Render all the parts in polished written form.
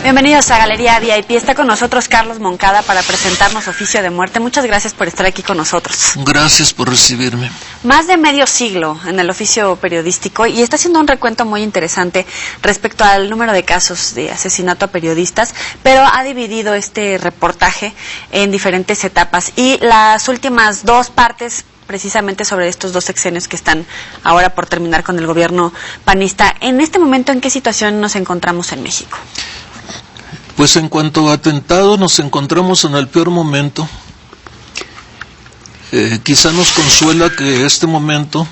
Bienvenidos a Galería VIP. Está con nosotros Carlos Moncada para presentarnos Oficio de Muerte. Muchas gracias por estar aquí con nosotros. Gracias por recibirme. Más de medio siglo en el oficio periodístico y está haciendo un recuento muy interesante respecto al número de casos de asesinato a periodistas, pero ha dividido este reportaje en diferentes etapas y las últimas dos partes precisamente sobre estos dos sexenios que están ahora por terminar con el gobierno panista. En este momento, ¿en qué situación nos encontramos en México? Pues en cuanto a atentado, nos encontramos en el peor momento. Quizá nos consuela que este momento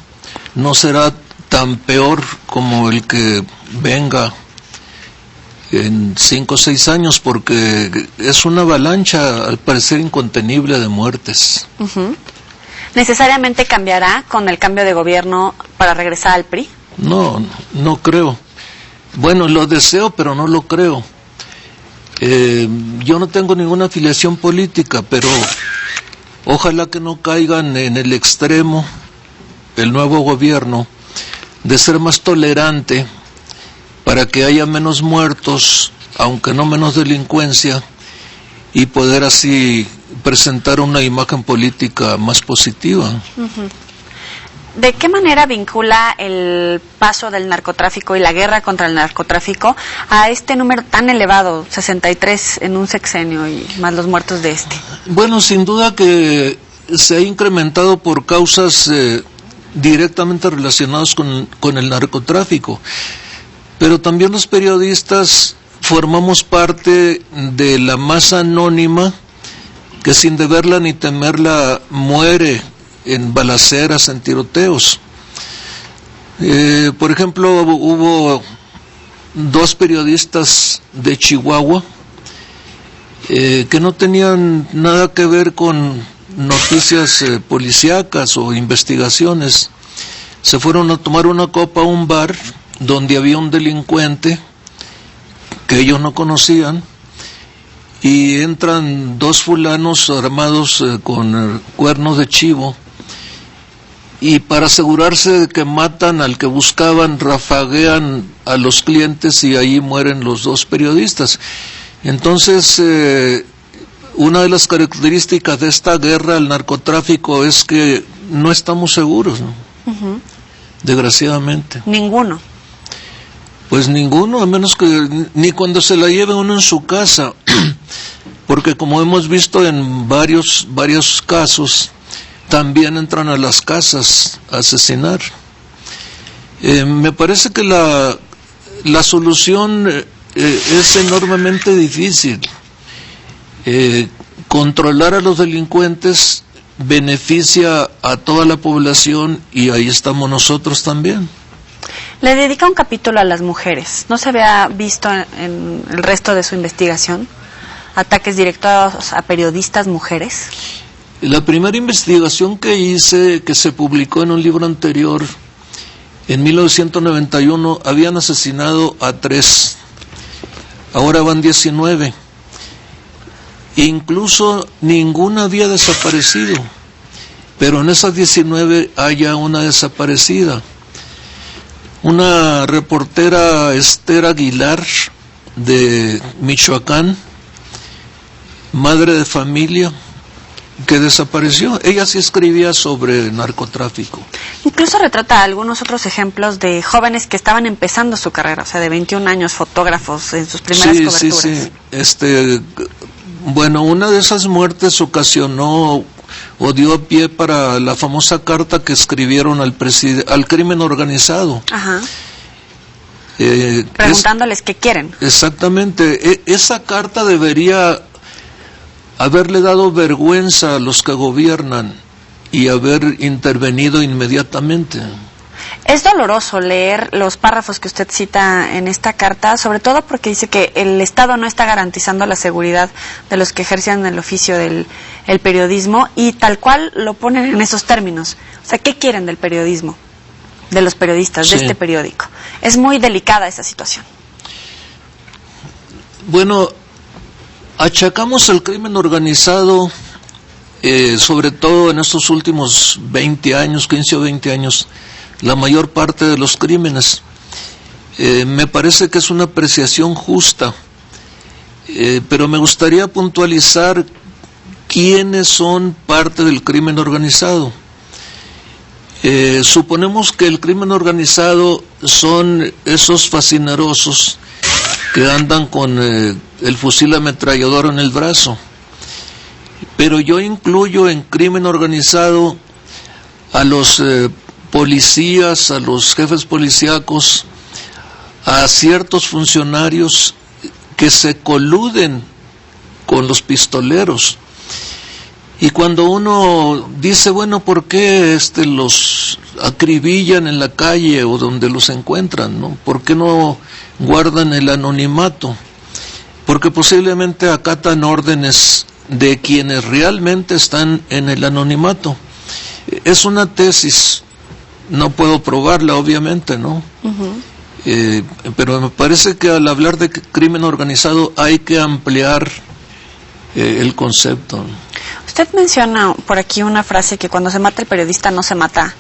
no será tan peor como el que venga en 5 o 6 años, porque es una avalancha, al parecer, incontenible de muertes. ¿Necesariamente cambiará con el cambio de gobierno para regresar al PRI? No creo. Bueno, lo deseo, pero no lo creo. Yo no tengo ninguna afiliación política, pero ojalá que no caigan en el extremo el nuevo gobierno de ser más tolerante para que haya menos muertos, aunque no menos delincuencia, y poder así presentar una imagen política más positiva. ¿De qué manera vincula el paso del narcotráfico y la guerra contra el narcotráfico a este número tan elevado, 63 en un sexenio y más los muertos de este? Bueno, sin duda que se ha incrementado por causas directamente relacionadas con el narcotráfico, pero también los periodistas formamos parte de la masa anónima que sin deberla ni temerla muere en balaceras, en tiroteos. Por ejemplo, hubo 2 periodistas de Chihuahua que no tenían nada que ver con noticias policíacas o investigaciones. Se fueron a tomar una copa a un bar donde había un delincuente que ellos no conocían, y entran 2 fulanos armados con cuernos de chivo, y para asegurarse de que matan al que buscaban, rafaguean a los clientes y ahí mueren los 2 periodistas. Entonces, una de las características de esta guerra al narcotráfico es que no estamos seguros, ¿no? Desgraciadamente. Ninguno. Pues ninguno, a menos que ni cuando se la lleve uno en su casa, porque como hemos visto en varios casos, también entran a las casas a asesinar. Me parece que la solución es enormemente difícil. Controlar a los delincuentes beneficia a toda la población y ahí estamos nosotros también. Le dedica un capítulo a las mujeres. ¿No se había visto en el resto de su investigación ataques directos a periodistas mujeres? La primera investigación que hice, que se publicó en un libro anterior, en 1991, habían asesinado a 3. Ahora van 19. Incluso ninguna había desaparecido, pero en esas 19 hay ya una desaparecida. Una reportera, Esther Aguilar, de Michoacán, madre de familia, que desapareció. Ella sí escribía sobre narcotráfico. Incluso retrata algunos otros ejemplos de jóvenes que estaban empezando su carrera, o sea, de 21 años, fotógrafos en sus primeras coberturas. Sí. Bueno, una de esas muertes ocasionó o dio pie para la famosa carta que escribieron al crimen organizado. Preguntándoles qué quieren. Exactamente. Esa carta debería haberle dado vergüenza a los que gobiernan y haber intervenido inmediatamente. Es doloroso leer los párrafos que usted cita en esta carta, sobre todo porque dice que el Estado no está garantizando la seguridad de los que ejercen el oficio del periodismo, y tal cual lo ponen en esos términos. O sea, ¿qué quieren del periodismo, de los periodistas, de este periódico? Es muy delicada esa situación. Bueno, achacamos el crimen organizado, sobre todo en estos últimos 20 años, 15 o 20 años, la mayor parte de los crímenes. Me parece que es una apreciación justa, pero me gustaría puntualizar quiénes son parte del crimen organizado. Suponemos que el crimen organizado son esos fascinerosos que andan con el fusil ametrallador en el brazo, pero yo incluyo en crimen organizado a los policías, a los jefes policíacos, a ciertos funcionarios que se coluden con los pistoleros. Y cuando uno dice, bueno, ¿por qué los acribillan en la calle o donde los encuentran, ¿no? ¿Por qué no guardan el anonimato? Porque posiblemente acatan órdenes de quienes realmente están en el anonimato. Es una tesis, no puedo probarla, obviamente, ¿no? Pero me parece que al hablar de crimen organizado hay que ampliar el concepto. Usted menciona por aquí una frase que cuando se mata el periodista no se mata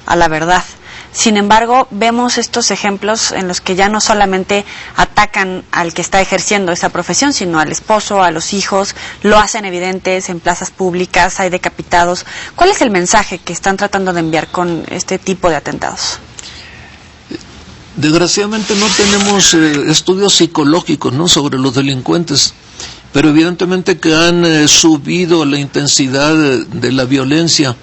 a la verdad. Sin embargo, vemos estos ejemplos en los que ya no solamente atacan al que está ejerciendo esa profesión, sino al esposo, a los hijos, lo hacen evidentes en plazas públicas, hay decapitados. ¿Cuál es el mensaje que están tratando de enviar con este tipo de atentados? Desgraciadamente no tenemos estudios psicológicos, ¿no?, sobre los delincuentes, pero evidentemente que han subido la intensidad de la violencia.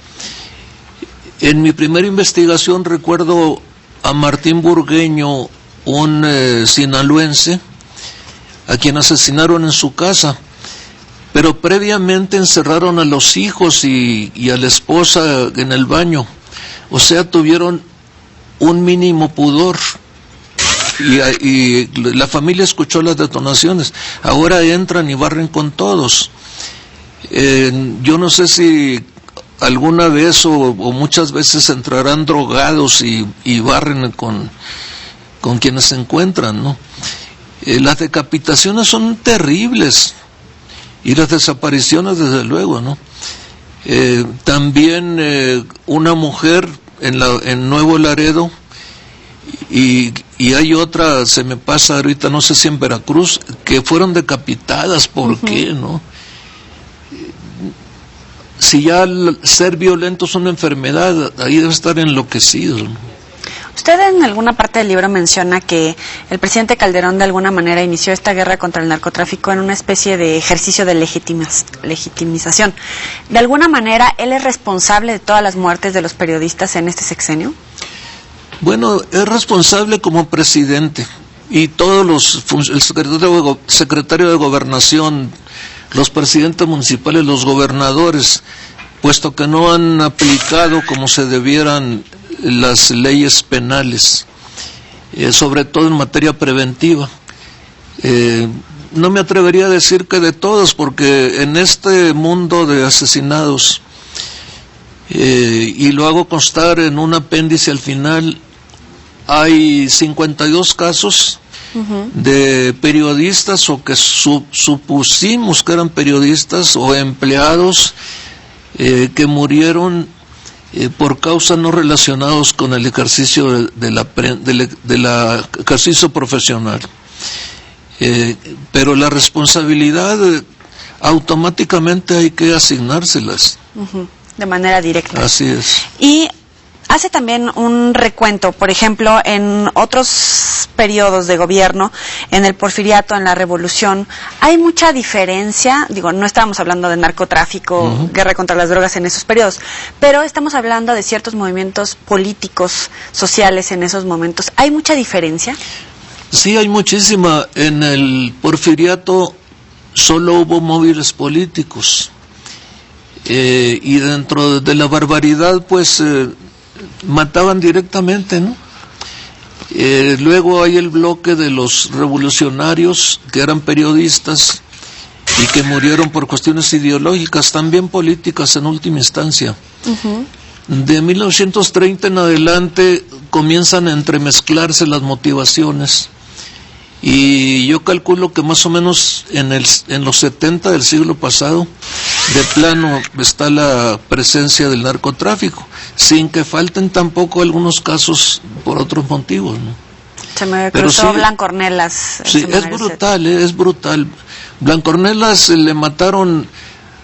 En mi primera investigación recuerdo a Martín Burgueño, un sinaloense, a quien asesinaron en su casa, pero previamente encerraron a los hijos y a la esposa en el baño. O sea, tuvieron un mínimo pudor. Y la familia escuchó las detonaciones. Ahora entran y barren con todos. Yo no sé si alguna vez o muchas veces entrarán drogados y barren con quienes se encuentran, ¿no? Las decapitaciones son terribles y las desapariciones desde luego, ¿no? También una mujer en Nuevo Laredo, y hay otra, se me pasa ahorita, no sé si en Veracruz, que fueron decapitadas. ¿Por qué, no? Si ya ser violento es una enfermedad, ahí debe estar enloquecido, ¿no? Usted en alguna parte del libro menciona que el presidente Calderón de alguna manera inició esta guerra contra el narcotráfico en una especie de ejercicio de legitimización. ¿De alguna manera él es responsable de todas las muertes de los periodistas en este sexenio? Bueno, es responsable como presidente y todos el secretario de Gobernación, los presidentes municipales, los gobernadores, puesto que no han aplicado como se debieran las leyes penales, sobre todo en materia preventiva. No me atrevería a decir que de todos, porque en este mundo de asesinados, y lo hago constar en un apéndice al final, hay 52 casos de periodistas o que supusimos que eran periodistas o empleados que murieron por causas no relacionados con el ejercicio del ejercicio profesional. Pero la responsabilidad automáticamente hay que asignárselas. De manera directa. Así es. Y hace también un recuento, por ejemplo, en otros periodos de gobierno, en el Porfiriato, en la Revolución, hay mucha diferencia. Digo, no estábamos hablando de narcotráfico, guerra contra las drogas en esos periodos, pero estamos hablando de ciertos movimientos políticos, sociales en esos momentos. ¿Hay mucha diferencia? Sí, hay muchísima. En el Porfiriato solo hubo móviles políticos, y dentro de la barbaridad, pues mataban directamente, ¿no? Luego hay el bloque de los revolucionarios, que eran periodistas y que murieron por cuestiones ideológicas, también políticas en última instancia. De 1930 en adelante comienzan a entremezclarse las motivaciones, y yo calculo que más o menos en los 70 del siglo pasado, de plano está la presencia del narcotráfico, sin que falten tampoco algunos casos por otros motivos, ¿no? Se me cruzó Blanco Ornelas. Sí, es brutal. Blancornelas le mataron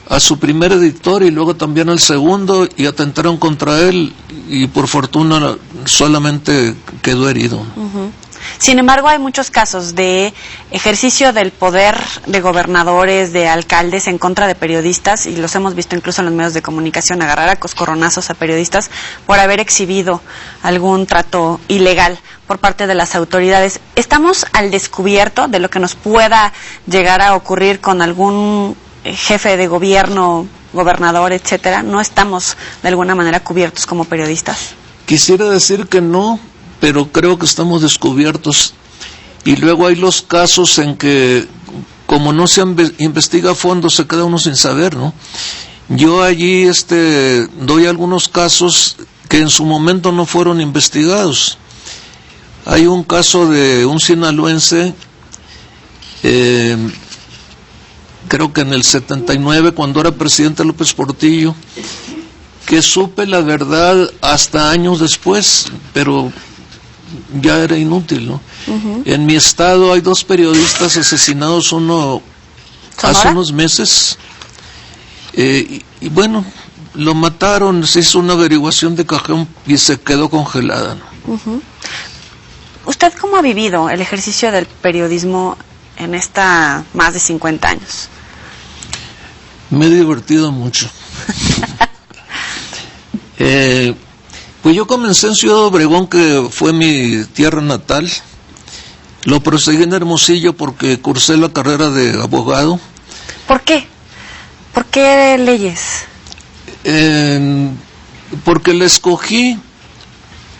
a su primer editor y luego también al segundo y atentaron contra él y por fortuna solamente quedó herido. Uh-huh. Sin embargo, hay muchos casos de ejercicio del poder de gobernadores, de alcaldes en contra de periodistas, y los hemos visto incluso en los medios de comunicación, agarrar a coscorronazos a periodistas por haber exhibido algún trato ilegal por parte de las autoridades. ¿Estamos al descubierto de lo que nos pueda llegar a ocurrir con algún jefe de gobierno, gobernador, etcétera? ¿No estamos de alguna manera cubiertos como periodistas? Quisiera decir que no, pero creo que estamos descubiertos. Y luego hay los casos en que, como no se investiga a fondo, se queda uno sin saber, ¿no? Yo allí doy algunos casos que en su momento no fueron investigados. Hay un caso de un sinaloense, creo que en el 79, cuando era presidente López Portillo, que supe la verdad hasta años después, pero ya era inútil, ¿no? Uh-huh. En mi estado hay 2 periodistas asesinados, uno ¿Sonora? Hace unos meses, y bueno, lo mataron, se hizo una averiguación de cajón y se quedó congelada, ¿no? Uh-huh. ¿Usted cómo ha vivido el ejercicio del periodismo en esta más de 50 años? Me he divertido mucho. Pues yo comencé en Ciudad Obregón, que fue mi tierra natal. Lo proseguí en Hermosillo porque cursé la carrera de abogado. ¿Por qué? ¿Por qué leyes? Porque la escogí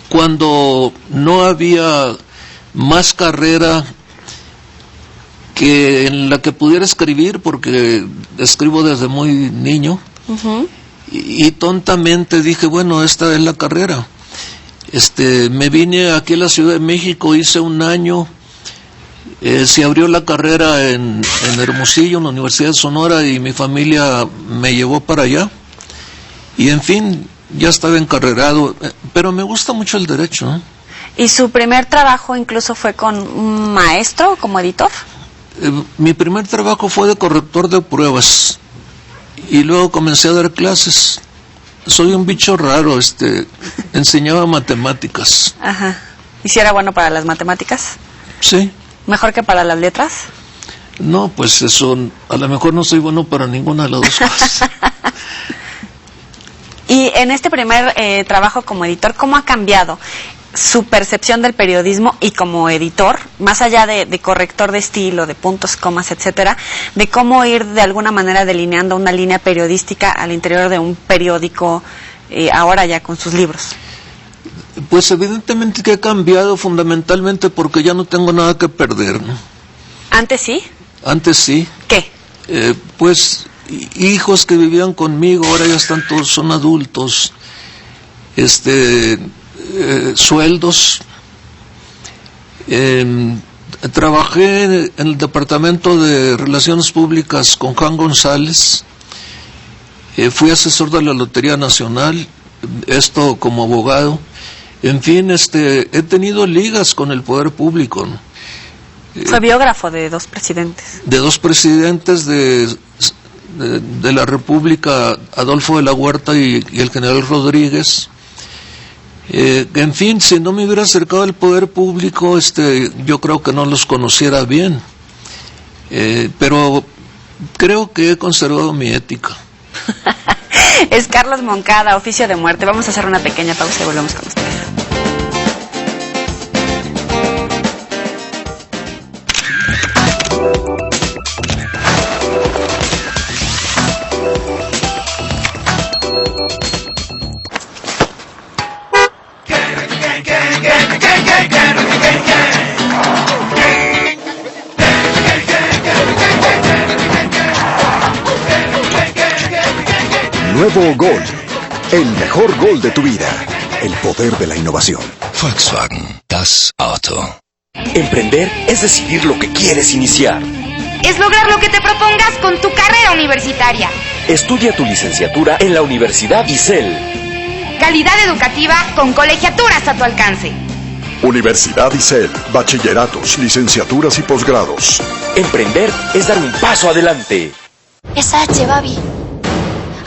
cuando no había más carrera que en la que pudiera escribir, porque escribo desde muy niño. Uh-huh. Y tontamente dije, bueno, esta es la carrera. Me vine aquí a la Ciudad de México, hice un año, se abrió la carrera en Hermosillo, en la Universidad de Sonora, y mi familia me llevó para allá. Y en fin, ya estaba encarrerado, pero me gusta mucho el derecho, ¿no? ¿Y su primer trabajo incluso fue con un maestro como editor? Mi primer trabajo fue de corrector de pruebas. Y luego comencé a dar clases. Soy un bicho raro, enseñaba matemáticas. Ajá. ¿Y si era bueno para las matemáticas? Sí. ¿Mejor que para las letras? No, pues eso, a lo mejor no soy bueno para ninguna de las dos cosas. Y en este primer trabajo como editor, ¿cómo ha cambiado su percepción del periodismo y como editor, más allá de corrector de estilo, de puntos, comas, etcétera, de cómo ir de alguna manera delineando una línea periodística al interior de un periódico, ahora ya con sus libros? Pues evidentemente que he cambiado fundamentalmente porque ya no tengo nada que perder, ¿no? ¿Antes sí? Antes sí. ¿Qué? Pues hijos que vivían conmigo, ahora ya están todos, son adultos, sueldos. Trabajé en el departamento de Relaciones Públicas con Juan González, fui asesor de la Lotería Nacional, esto como abogado. En fin, he tenido ligas con el poder público, ¿no? Fue biógrafo de 2 presidentes. De 2 presidentes de la República, Adolfo de la Huerta y el general Rodríguez. En fin, si no me hubiera acercado al poder público, yo creo que no los conociera bien. Pero creo que he conservado mi ética. Es Carlos Moncada, Oficio de Muerte. Vamos a hacer una pequeña pausa y volvemos con ustedes. Nuevo Gol, el mejor gol de tu vida, el poder de la innovación. Volkswagen, das Auto. Emprender es decidir lo que quieres iniciar. Es lograr lo que te propongas con tu carrera universitaria. Estudia tu licenciatura en la Universidad ISEL. Calidad educativa con colegiaturas a tu alcance. Universidad ISEL, bachilleratos, licenciaturas y posgrados. Emprender es dar un paso adelante. Es H, Babi.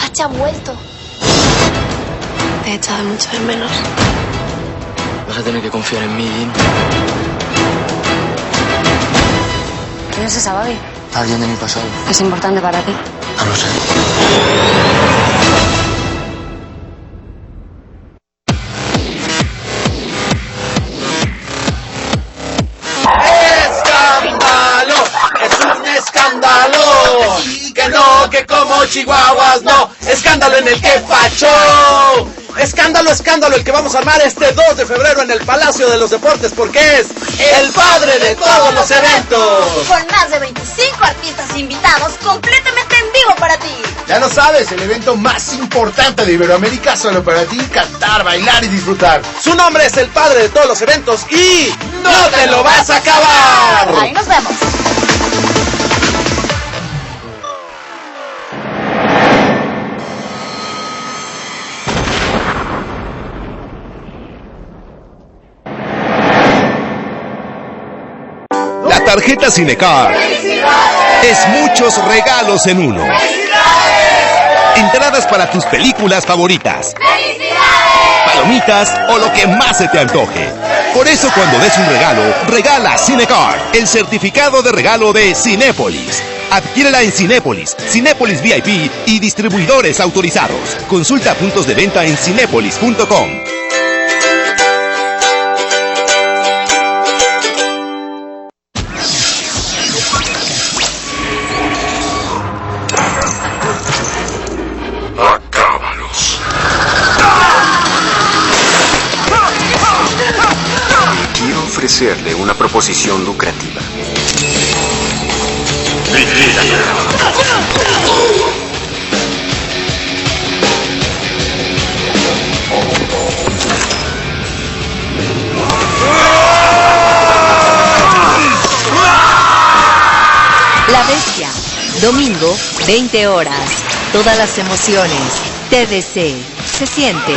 H ha vuelto. Te he echado mucho de menos. Vas a tener que confiar en mí, Jin. ¿Quién es esa, Babi? Alguien de mi pasado. Es importante para ti. No lo sé. ¡Escándalo! ¡Es un escándalo! Que no, que como chihuahuas, no. ¡Escándalo en el que pacho! Escándalo, escándalo, el que vamos a armar este 2 de febrero en el Palacio de los Deportes, porque es el padre de todos los eventos. Con más de 25 artistas invitados completamente en vivo para ti. Ya lo sabes, el evento más importante de Iberoamérica, solo para ti, cantar, bailar y disfrutar. Su nombre es el padre de todos los eventos y ¡no te lo vas a acabar! Ahí nos vemos. La tarjeta Cinecar es muchos regalos en uno. Entradas para tus películas favoritas, palomitas o lo que más se te antoje. Por eso cuando des un regalo, regala Cinecar, el certificado de regalo de Cinépolis. Adquiérela en Cinépolis, Cinépolis VIP y distribuidores autorizados. Consulta puntos de venta en cinépolis.com. Quiero ofrecerle una proposición lucrativa. La Bestia, domingo, 20 horas. Todas las emociones. TDC, se siente.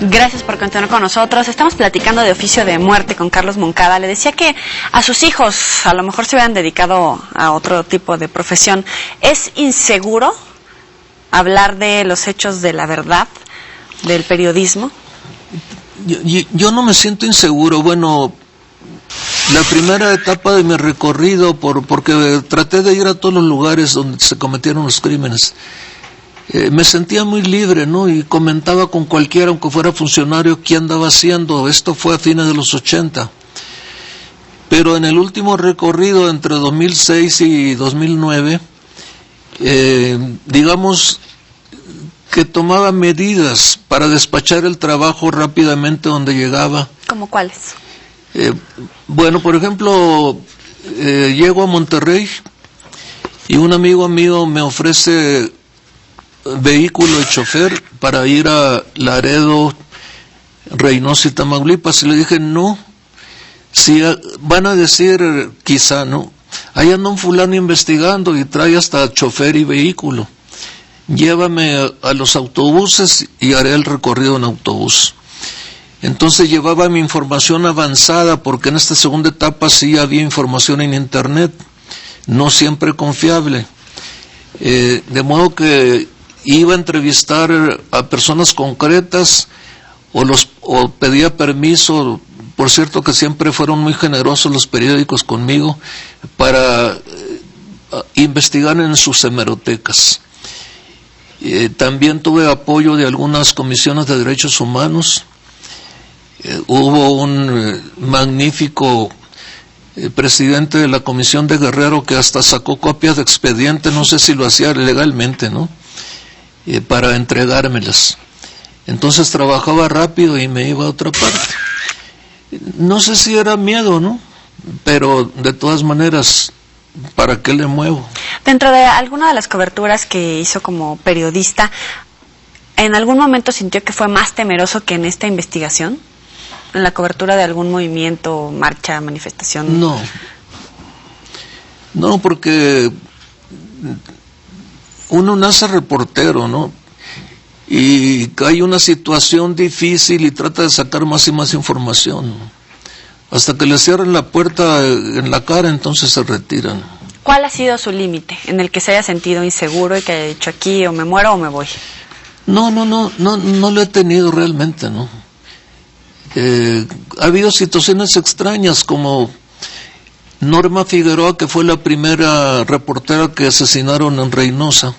Gracias por continuar con nosotros. Estamos platicando de oficio de muerte con Carlos Moncada. Le decía que a sus hijos a lo mejor se hubieran dedicado a otro tipo de profesión. ¿Es inseguro hablar de los hechos de la verdad, del periodismo? Yo no me siento inseguro. Bueno, la primera etapa de mi recorrido, porque traté de ir a todos los lugares donde se cometieron los crímenes, me sentía muy libre, ¿no? Y comentaba con cualquiera, aunque fuera funcionario, qué andaba haciendo. Esto fue a fines de los 80. Pero en el último recorrido, entre 2006 y 2009, digamos que tomaba medidas para despachar el trabajo rápidamente donde llegaba. ¿Cómo cuáles? Bueno, por ejemplo, llego a Monterrey y un amigo mío me ofrece vehículo de chofer para ir a Laredo, Reynosa y Tamaulipas, y le dije no, si van a decir quizá no, ahí anda un fulano investigando y trae hasta chofer y vehículo, llévame a los autobuses y haré el recorrido en autobús. Entonces llevaba mi información avanzada, porque en esta segunda etapa sí había información en internet, no siempre confiable, de modo que iba a entrevistar a personas concretas o pedía permiso. Por cierto que siempre fueron muy generosos los periódicos conmigo para investigar en sus hemerotecas. También tuve apoyo de algunas comisiones de derechos humanos. Hubo un magnífico presidente de la Comisión de Guerrero que hasta sacó copias de expediente, no sé si lo hacía legalmente, ¿no? Para entregármelas. Entonces trabajaba rápido y me iba a otra parte. No sé si era miedo, ¿no? Pero de todas maneras, ¿para qué le muevo? Dentro de alguna de las coberturas que hizo como periodista, ¿en algún momento sintió que fue más temeroso que en esta investigación? ¿En la cobertura de algún movimiento, marcha, manifestación? No. No, porque uno nace reportero, ¿no? Y hay una situación difícil y trata de sacar más y más información, ¿no? Hasta que le cierran la puerta en la cara, entonces se retiran. ¿Cuál ha sido su límite en el que se haya sentido inseguro y que haya dicho aquí o me muero o me voy? No lo he tenido realmente, ¿no? Ha habido situaciones extrañas como Norma Figueroa, que fue la primera reportera que asesinaron en Reynosa.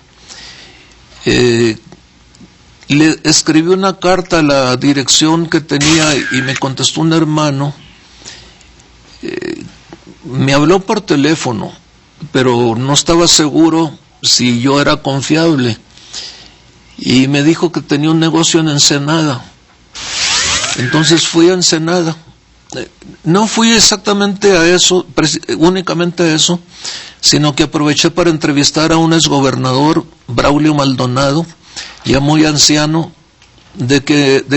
Le escribí una carta a la dirección que tenía y me contestó un hermano. Me habló por teléfono, pero no estaba seguro si yo era confiable. Y me dijo que tenía un negocio en Ensenada. Entonces fui a Ensenada. No fui exactamente a eso, únicamente a eso, sino que aproveché para entrevistar a un exgobernador, Braulio Maldonado, ya muy anciano, de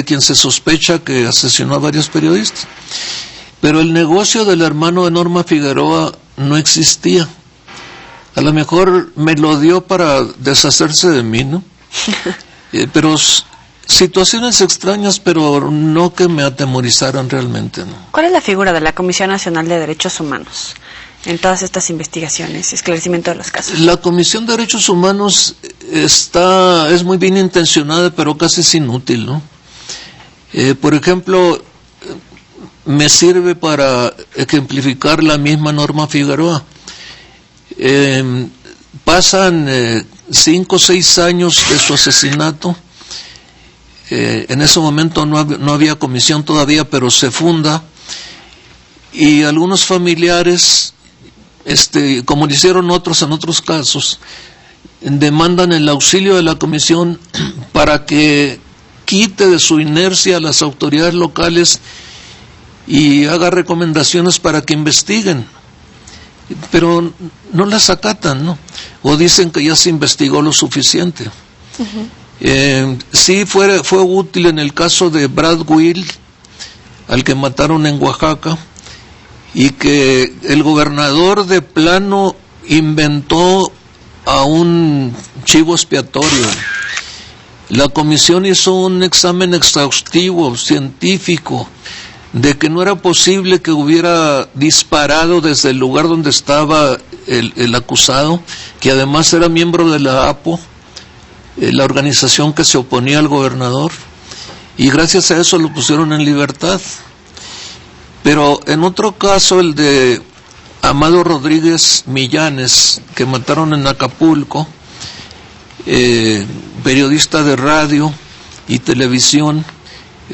quien se sospecha que asesinó a varios periodistas. Pero el negocio del hermano de Norma Figueroa no existía. A lo mejor me lo dio para deshacerse de mí, ¿no? Pero situaciones extrañas, pero no que me atemorizaran realmente, ¿no? ¿Cuál es la figura de la Comisión Nacional de Derechos Humanos en todas estas investigaciones, esclarecimiento de los casos? La Comisión de Derechos Humanos es muy bien intencionada, pero casi es inútil, ¿no? Por ejemplo, me sirve para ejemplificar la misma Norma Figueroa. Pasan 5 o 6 años de su asesinato. En ese momento no había comisión todavía, pero se funda, y algunos familiares, como lo hicieron otros en otros casos, demandan el auxilio de la comisión para que quite de su inercia a las autoridades locales y haga recomendaciones para que investiguen, pero no las acatan, ¿no? O dicen que ya se investigó lo suficiente. Sí fue útil en el caso de Brad Will, al que mataron en Oaxaca, y que el gobernador de plano inventó a un chivo expiatorio. La comisión hizo un examen exhaustivo, científico, de que no era posible que hubiera disparado desde el lugar donde estaba el acusado, que además era miembro de la APO, la organización que se oponía al gobernador, y gracias a eso lo pusieron en libertad. Pero en otro caso, el de Amado Rodríguez Millanes, que mataron en Acapulco, periodista de radio y televisión,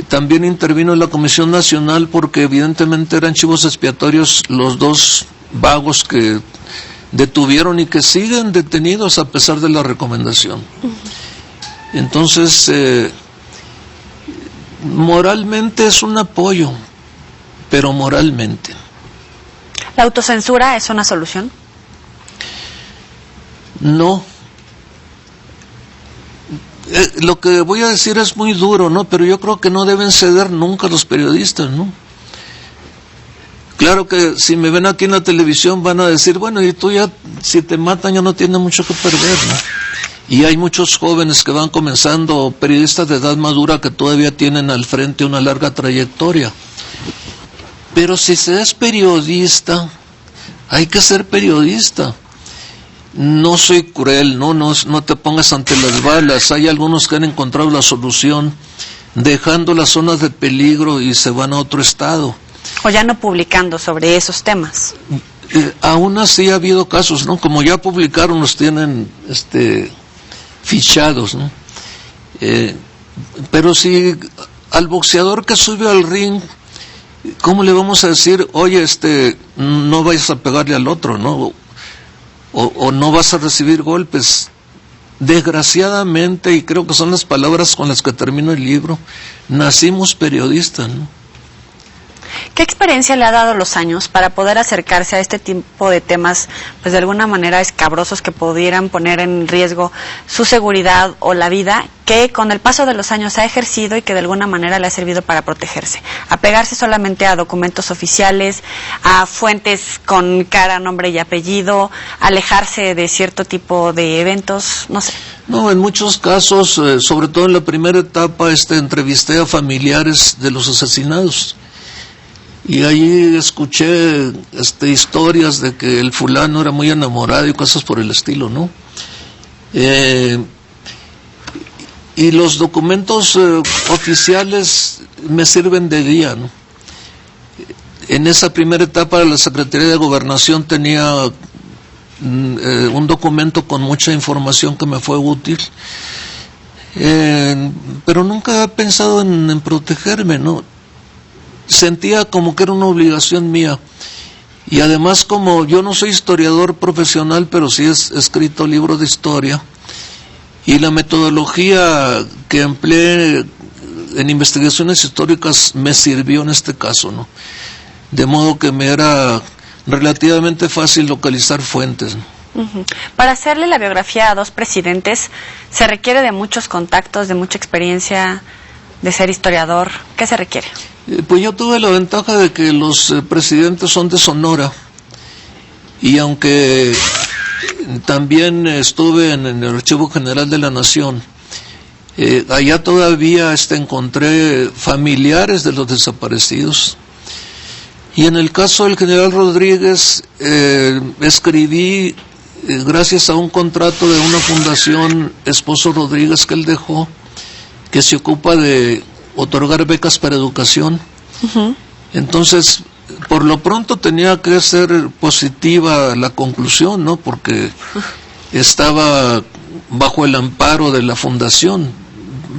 también intervino en la Comisión Nacional porque evidentemente eran chivos expiatorios los dos vagos que detuvieron y que siguen detenidos a pesar de la recomendación. Entonces, moralmente es un apoyo, pero moralmente. ¿La autocensura es una solución? No. Lo que voy a decir es muy duro, ¿no? Pero yo creo que no deben ceder nunca los periodistas, ¿no? Claro que si me ven aquí en la televisión van a decir, bueno, y tú ya, si te matan ya no tienes mucho que perder, ¿no? Y hay muchos jóvenes que van comenzando, periodistas de edad madura que todavía tienen al frente una larga trayectoria. Pero si se es periodista, hay que ser periodista. No soy cruel, no te pongas ante las balas. Hay algunos que han encontrado la solución dejando las zonas de peligro y se van a otro estado. O ya no publicando sobre esos temas. Aún así ha habido casos, ¿no? Como ya publicaron, los tienen fichados, ¿no? Pero si al boxeador que sube al ring, ¿cómo le vamos a decir, oye, no vayas a pegarle al otro, ¿no? O no vas a recibir golpes? Desgraciadamente, y creo que son las palabras con las que termino el libro, nacimos periodistas, ¿no? ¿Qué experiencia le ha dado los años para poder acercarse a este tipo de temas, pues de alguna manera escabrosos que pudieran poner en riesgo su seguridad o la vida, que con el paso de los años ha ejercido y que de alguna manera le ha servido para protegerse? Apegarse solamente a documentos oficiales, a fuentes con cara, nombre y apellido, alejarse de cierto tipo de eventos, no sé. No, en muchos casos, sobre todo en la primera etapa, entrevisté a familiares de los asesinados. Y ahí escuché historias de que el fulano era muy enamorado y cosas por el estilo, ¿no? Y los documentos oficiales me sirven de guía, ¿no? En esa primera etapa la Secretaría de Gobernación tenía un documento con mucha información que me fue útil, pero nunca he pensado en protegerme, ¿no? Sentía como que era una obligación mía, y además, como yo no soy historiador profesional, pero sí he escrito libros de historia, y la metodología que empleé en investigaciones históricas me sirvió en este caso, ¿no? De modo que me era relativamente fácil localizar fuentes, ¿no? Para hacerle la biografía a dos presidentes se requiere de muchos contactos, de mucha experiencia, de ser historiador. ¿Qué se requiere? Pues yo tuve la ventaja de que los presidentes son de Sonora, y aunque también estuve en el Archivo General de la Nación, allá todavía encontré familiares de los desaparecidos. Y en el caso del general Rodríguez, escribí, gracias a un contrato de una fundación Esposo Rodríguez que él dejó, que se ocupa de otorgar becas para educación. Entonces, por lo pronto tenía que ser positiva la conclusión, ¿no? Porque estaba bajo el amparo de la fundación.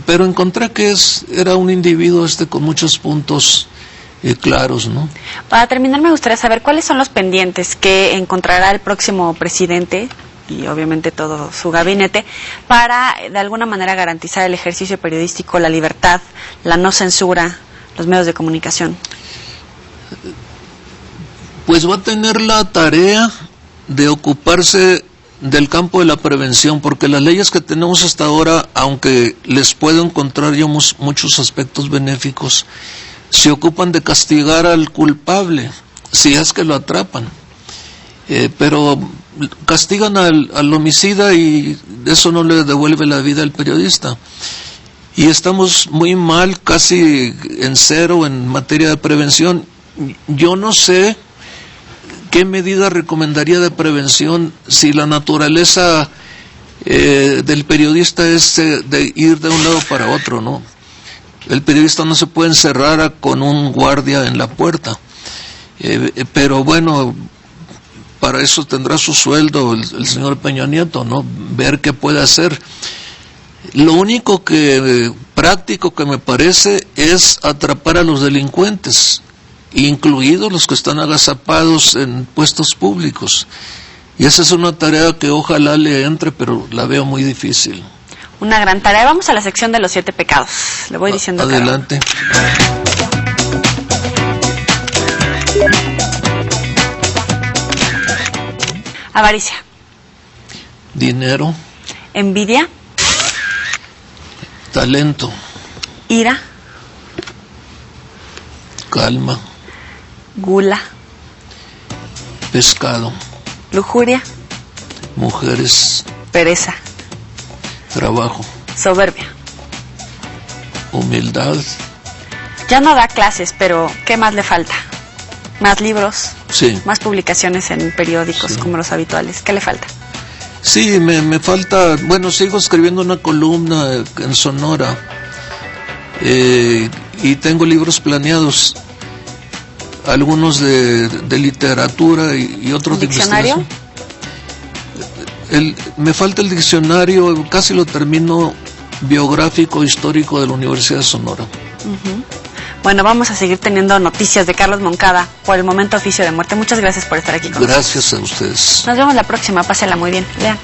Pero encontré que era un individuo con muchos puntos claros, ¿no? Para terminar, me gustaría saber cuáles son los pendientes que encontrará el próximo presidente y obviamente todo su gabinete para de alguna manera garantizar el ejercicio periodístico, la libertad, la no censura, los medios de comunicación. Pues va a tener la tarea de ocuparse del campo de la prevención, porque las leyes que tenemos hasta ahora, aunque les puedo encontrar yo muchos aspectos benéficos, se ocupan de castigar al culpable, si es que lo atrapan, pero castigan al homicida y eso no le devuelve la vida al periodista. Y estamos muy mal, casi en cero en materia de prevención. Yo no sé qué medida recomendaría de prevención si la naturaleza del periodista es de ir de un lado para otro, ¿no? El periodista no se puede encerrar con un guardia en la puerta, pero bueno, para eso tendrá su sueldo el señor Peña Nieto, ¿no? Ver qué puede hacer. Lo único práctico que me parece es atrapar a los delincuentes, incluidos los que están agazapados en puestos públicos. Y esa es una tarea que ojalá le entre, pero la veo muy difícil. Una gran tarea. Vamos a la sección de los 7 pecados. Le voy diciendo. Adelante. Avaricia. Dinero. Envidia. Talento. Ira. Calma. Gula. Pescado. Lujuria. Mujeres. Pereza. Trabajo. Soberbia. Humildad. Ya no da clases, pero ¿qué más le falta? ¿Más libros? Sí. ¿Más publicaciones en periódicos, sí, como los habituales? ¿Qué le falta? Sí, me falta, bueno, sigo escribiendo una columna en Sonora, y tengo libros planeados, algunos de literatura y otros de investigación. ¿Diccionario? Me falta el diccionario, casi lo termino, biográfico histórico de la Universidad de Sonora. Bueno, vamos a seguir teniendo noticias de Carlos Moncada. Por el momento, oficio de muerte. Muchas gracias por estar aquí con nosotros. Gracias a ustedes. Nos vemos la próxima. Pásenla muy bien. Lean.